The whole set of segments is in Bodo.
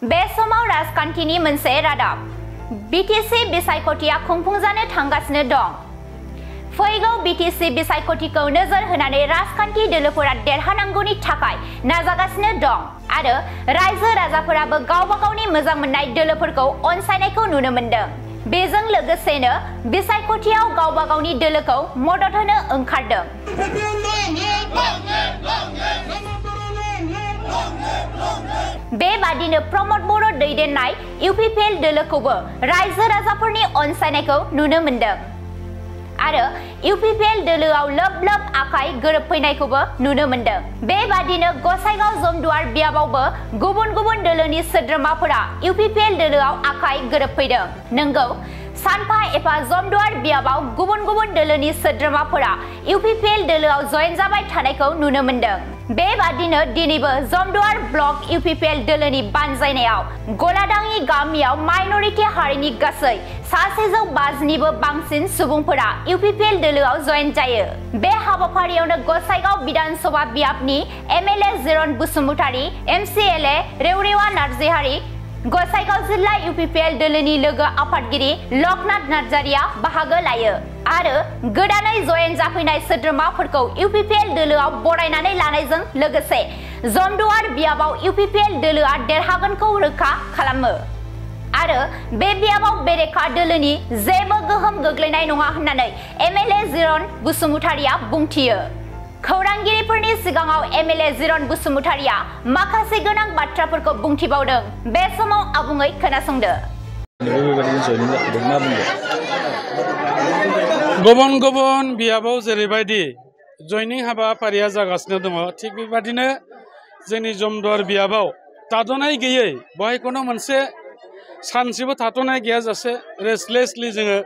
बे समाव राजखान्थिनि मोनसे रादाब बिटिसि बिसायख'थिया खुंफुंजानो थांगासिनो दं। फैगौ बिटिसि बिसायख'थिखौ नोजोर होनानै राजखान्थि दोलोफोरा देरहानांगौनि थाखाय नाजागासिनो दं आरो रायजो राजाफोराबो गावबा गावनि मोजां मोननाय दोलोफोरखौ अनसायनायखौ नुनो मोनदों। बेजों लोगोसेनो बिसायख'थियाव गावबा गावनि दोलोखौ मदद होनो ओंखारदों। बेबादिनो प्रमद बर' दैदेननाय इउपिपिएल दोलोखौबो रायजो राजाफोरनि अनसायनायखौ नुनो मोनदों आरो इउपिपिएल दोलोआव लोब लोब आखाइ गोरोबफैनायखौबो नुनो मोनदों। बेबादिनो गसाइगाव जमदुवार बियाबावबो गुबुन गुबुन दोलोनि सोद्रोमाफोरा इउपिपिएल दोलोआव आखाइ गोरोबफैदों। नंगौ, सानफा एफा जमदुवार बियाबाव गुबुन गुबुन दोलोनि सोद्रोमाफोरा इउपिपिएल दोलोआव जयेन जाबाय थानायखौ नुनो मोनदों। बेबादिनो दिनैबो जमदुवार ब्लक इउपिपिएल दोलोनि बानजायनायाव गलादाङि गामियाव माइनरिटि हारिनि गासै 750निबो बांसिन सुबुंफोरा इउपिपिएल दोलोआव जयेन जायो। बे हाबाफारियावनो गसाइगाव बिधानसभा बियाबनि एमएलए जिरन बसुमतारी, एमसिएलए रेवरेवा नार्जिहारि, गसाइगाव जिल्ला इउपिपिएल दोलोनि लोगो आफादगिरि लकनाथ नार्जारिया बाहागो लायो आरो गोदानै जयेन जाफैनाय सोद्रोमाफोरखौ इउपिपिएल दोलोआव बरायनानै लानायजों लोगोसे जमदुवार बियाबाव इउपिपिएल दोलोआ देरहागोनखौ रोखा खालामो आरो बे बियाबाव बेरेखा दोलोनि जेबो गोहोम गोग्लैनाय नङा होननानै एमएलए जिरन बसुमतारिया बुंथियो। खौरांगिरिफोरनि सिगाङाव एमएलए जिरन बसुमतारिया माखासे गोनां बाथ्राफोरखौ बुंथिबावदों। बे समाव आबुङै खोनासंदो। गुबुन गुबुन बियाबाव जेरैबायदि जयनिं हाबाफारिया जागासिनो दङ, थिग बेबादिनो जोंनि जमदुवार बियाबाव थाद'नाय गैयै बहाय कोनो मोनसे सानसेबो थाथ'नाय गैयाजासे रेस्टलेसलि जोङो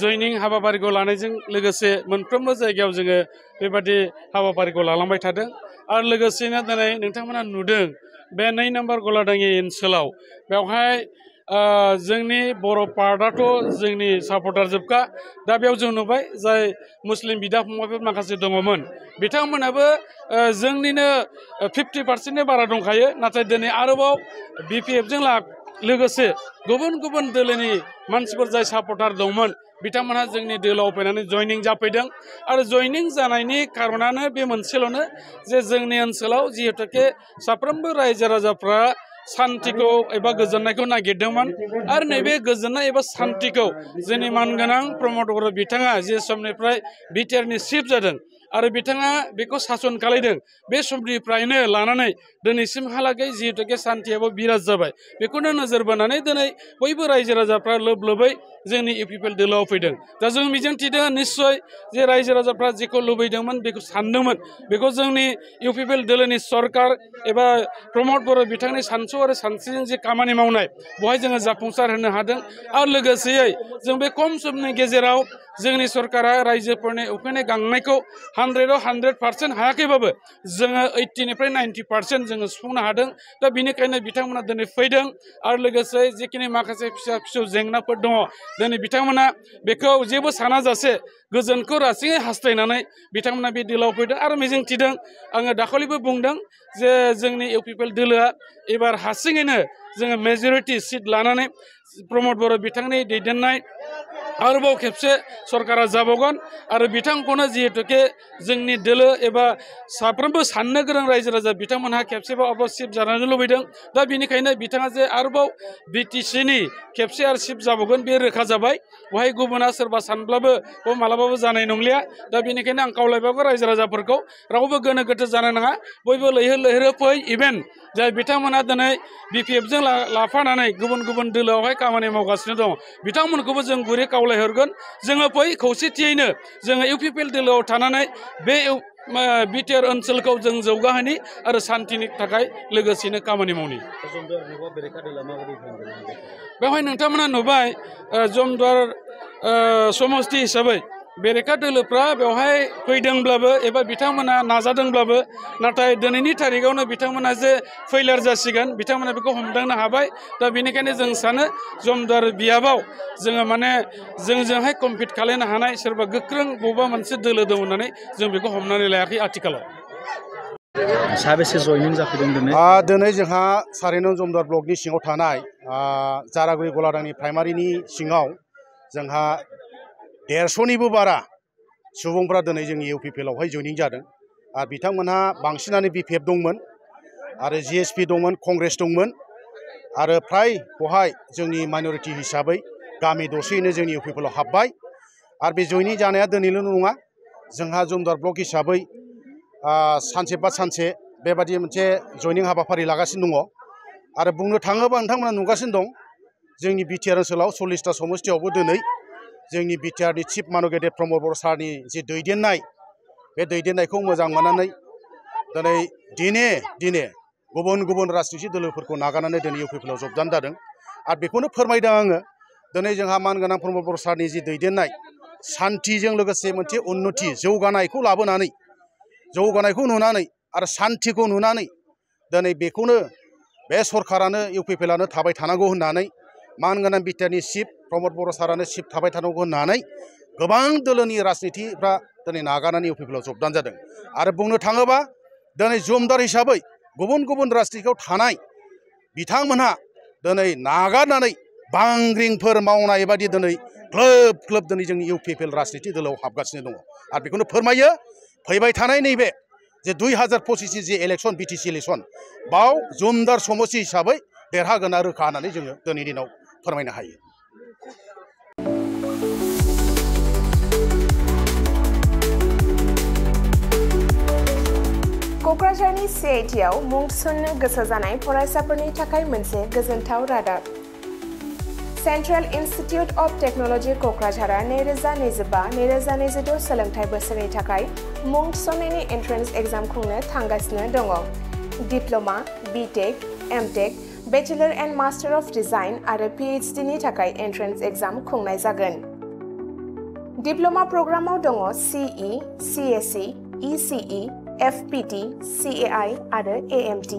जयनिं हाबाफारिखौ लानायजों लोगोसे मोनफ्रोमबो जायगायाव जोङो बेबादि हाबाफारिखौ लालांबाय थादों आरो लोगोसेनो दिनै नोंथांमोना नुदों बे 2 नम्बर गलादाङि ओनसोलाव बेवहाय जोंनि बर' पार्टआथ' जोंनि सापर्टार जोबखा। दा बेयाव जों नुबाय जाय मुस्लिम बिदा फंबायफोर माखासे दङमोन बिथांमोनाबो जोंनिनो 50%नि बारा दंखायो। नाथाय दिनै आरोबाव बिपिएफजों लोगोसे गुबुन गुबुन दोलोनि मानसिफोर जाय सापर्टार दंमोन बिथांमोनहा जोंनि दोलोआव फैनानै जयनिं जाफैदों आरो जयनिं जानायनि खारनानो बे मोनसेल'नो जे जोंनि ओनसोलाव जिहेतुके साफ्रोमबो रायजो राजाफ्रा शान्तिखौ एबा गोजोननायखौ नागिरदोंमोन आरो नैबे गोजोननाय एबा शान्तिखौ जोंनि मानगोनां प्रमद बर' बिथाङा जे समनिफ्राय बिटिआरनि चिफ जादों आरो बिथाङा बेखौ सासन खालायदों बे समनिफ्रायनो लानानै दिनैसिमहालागै जिहेतुके शान्तियाबो बिराज जाबाय। बेखौनो नोजोर बोनानै दिनै बयबो रायजो राजाफ्रा लोब लोबै जोंनि इउपिपिएल दोलोआव फैदों। दा जों मिजिंथिदों निस्सय जे रायजो राजाफ्रा जेखौ लुबैदोंमोन बेखौ सानदोंमोन बेखौ जोंनि इउपिपिएल दोलोनि सरकार एबा प्रमद बर' बिथांनि सानसु आरो सानस्रिजों जे खामानि मावनाय बेवहाय जोङो जाफुंसार होनो हादों आरो लोगोसेयै जों बे खम समनि गेजेराव जोंनि सरकारा रायजोफोरनि उखैनाय गांनायखौ 100आव 100% हायाखैबाबो जोङो 80निफ्राय 90% जोङो सुफुंनो हादों। दा बिनिखायनो बिथांमोना दिनै फैदों आरो लोगोसे जिखिनि माखासे फिसा फिसौ जेंनाफोर दङ दिनै बिथांमोना बेखौ जेबो सानाजासे गोजोनखौ रासिङै हास्थायनानै बिथांमोना बे दोलोआव फैदों आरो मिजिंथिदों। आङो दाखालिबो बुंदों जे जोंनि इउपिपिएल दोलोआ एबार हारसिङैनो जोङो मेजरिटि सिट लानानै प्रमद बर' बिथांनि दैदेननाय आरोबाव खेबसे सरकारा जाबावगोन आरो बिथांखौनो जिहेतुके जोंनि दोलो एबा साफ्रोमबो साननो गोरों रायजो राजा बिथांमोनहा खेबसेबाव आरोबाव चिफ जानो लुबैदों। दा बिनिखायनो बिथाङा जे आरोबाव बिटिसिनि खेबसे आरो चिफ जाबावगोन बे रोखा जाबाय। बेवहाय गुबुना सोरबा सानब्लाबो मालाबाबो जानाय नंलिया। दा बिनिखायनो आं खावलायबाबो रायजो राजाफोरखौ रावबो गोनो गोथो जानो नाङा, बयबो लैहोर लैहोर फै। इभेन जाय बिथांमोना दिनै बिपिएफजों लाफानानै गुबुन गुबुन दोलोआवहाय खामानि मावगासिनो दं बिथांमोनखौबो जों गुरै खावलायहरगोन जोङो फै खौसेथियैनो जोङो इउपिपिएल दोलोआव थानानै बे बिटिआर ओनसोलखौ जों जौगाहोनि आरो शान्तिनि थाखाय लोगोसेनो खामानि मावनि। बेवहाय नोंथांमोना नुबाय जमदुवार समस्ति हिसाबै बेरेखा दोलोफ्रा बेवहाय फैदोंब्लाबो एबा बिथांमोना नाजादोंब्लाबो नाथाय दिनैनि तारिखआवनो बिथांमोना जे फेइलार जासिगोन बिथांमोना बेखौ हमदांनो हाबाय। दा बेनिखायनो जों सानो जमदुवार बियाबाव जोङो माने जोंजोंहाय कम्पिट खालामनो हानाय सोरबा गोख्रों बबेबा मोनसे दोलो दं होननानै जों बेखौ हमनानै लायाखै आथिखालाव। साबेसे जयनिं जाफैदों दिनै? दिनै जोंहा 4 नं जमदुवार ब्लकनि सिङाव थानाय जारागुरि गलादांनि प्राइमारिनि सिङाव जोंहा 150निबो बारा सुबुंफ्रा दिनै जोंनि इउपिपिएलआवहाय जयनिं जादों। आरो बिथांमोनहा बांसिनानो बिपिएफ दंमोन आरो जिएसपि दंमोन, कंग्रेस दंमोन आरो फ्राय बहाय जोंनि माइनरिटि हिसाबै गामि दसेयैनो जोंनि इउपिपिएलआव हाबबाय। आरो बे जयनिं जानाया दिनैल' नङा, जोंहा जमदुवार ब्लक हिसाबै सानसे बा सानसे बेबादि मोनसे जयनिं हाबाफारि लागासिनो दङ। आरो बुंनो थाङोबा नोंथांमोना नुगासिनो दं जोंनि बिटिआर ओनसोलाव 40टा समस्तियावबो दिनै जोंनि बिटिआरनि चिफ मानगेदेर प्रमद बर' सारनि जि दैदेननाय, बे दैदेननायखौ मोजां मोननानै दिनै दिने गुबुन गुबुन राजनिति दोलोफोरखौ नागारनानै दिनै इउपिपिएलआव जबदान जादों। आरो बेखौनो फोरमायदों आङो, दिनै जोंहा मानगोनां प्रमद बर' सारनि जि दैदेननाय, सान्थिजों लोगोसे मोनसे उन्नति जौगानायखौ लाबोनानै, जौगानायखौ नुनानै आरो सान्थिखौ नुनानै दिनै बेखौनो बे सरकारानो इउपिपिएलआनो थाबाय थानांगौ होननानै, मानगोनां बिटिआरनि चिफ प्रमद बर' सारानो चिफ थाबाय थानांगौ होननानै गोबां दोलोनि राजनितिफ्रा दिनै नागारनानै इउपिपिएलआव जबदान जादों। आरो बुंनो थाङोबा दिनै जमदार हिसाबै गुबुन गुबुन राजनितियाव थानाय बिथांमोनहा दिनै नागारनानै बांग्रिंफोर मावनाय बायदि दिनै ग्लोब ग्लोब दिनै जोंनि इउपिपिएल राजनिति दोलोआव हाबगासिनो दङ। आरो बेखौनो फोरमायो फैबाय थानाय नैबे जे 2025नि जि इलेक्सन, बिटिसि इलेक्सन, बाव जमदार समस्ति हिसाबै देरहागोना रोखा होननानै जोङो दिनैनि दिनाव फोरमायनो हायो। क'क्राझारनि CITआव मुं थिसननो गोसो जानाय फरायसाफोरनि थाखाय मोनसे गोजोनथाव रादाब। सेन्ट्रेल इन्स्टिटिउट अफ टेक्न'लजि क'क्राझारआ 2025-2026 सोलोंथाइ बोसोरनि थाखाय मुं थिसननायनि एन्ट्रेन्स एग्जाम खुंनो थांगासिनो दङ। Diploma, BTech, MTech, bachelor and master of design आरो PhDनि थाखाय एन्ट्रेन्स एग्जाम खुंनाय जागोन। डिप्ल'मा प्रग्रामाव दङ CE, CSE, ECE, FPT, CAI आरो AMT।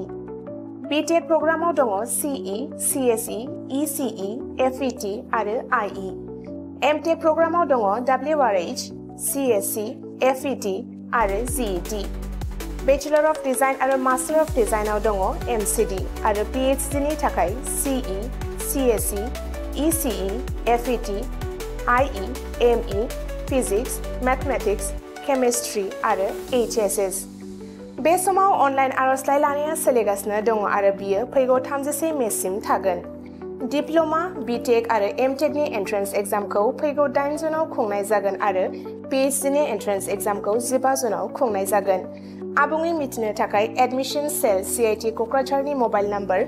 BTEC प्रग्रामाव दङ CE, CSE, ECE, FET आरो IE। MTEC प्रग्रामाव दङ WRH, CSC, FET आरो GET। बेचेलर अफ डिजाइन आरो मास्टार अफ डिजाइनआव दङ MCD आरो PhDनि थाखाय CE, CSE, ECE, FET, IE, ME, physics, mathematics, chemistry आरो HSS। बे समाव अनलाइन आर'जलाइ लानाया सोलिगासिनो दङ आरो बियो फैगौ 31 मेसिम थागोन। डिप्ल'मा, बिटेक आरो एमटेकनि एन्ट्रेन्स एग्जामखौ फैगौ 8 जुनाव खुंनाय जागोन आरो PhDनि एन्ट्रेन्स एग्जामखौ 15 जुनाव खुंनाय जागोन। आबुङै मिथिनो थाखाय एडमिशन सेल CIT क'क्राझारनि मबाइल नम्बर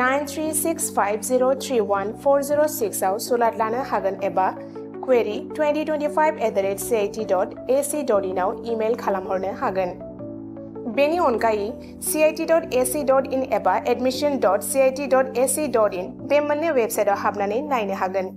9365031406 आव सुलाद लानो हागोन एबा query2025@cit.ac.in आव इमेल खालामहरनो हागोन। बेनि अनगायै cit.ac.in एबा admission.cit.ac.in बे मोननै वेबसाइटआव हाबनानै नायनो हागोन।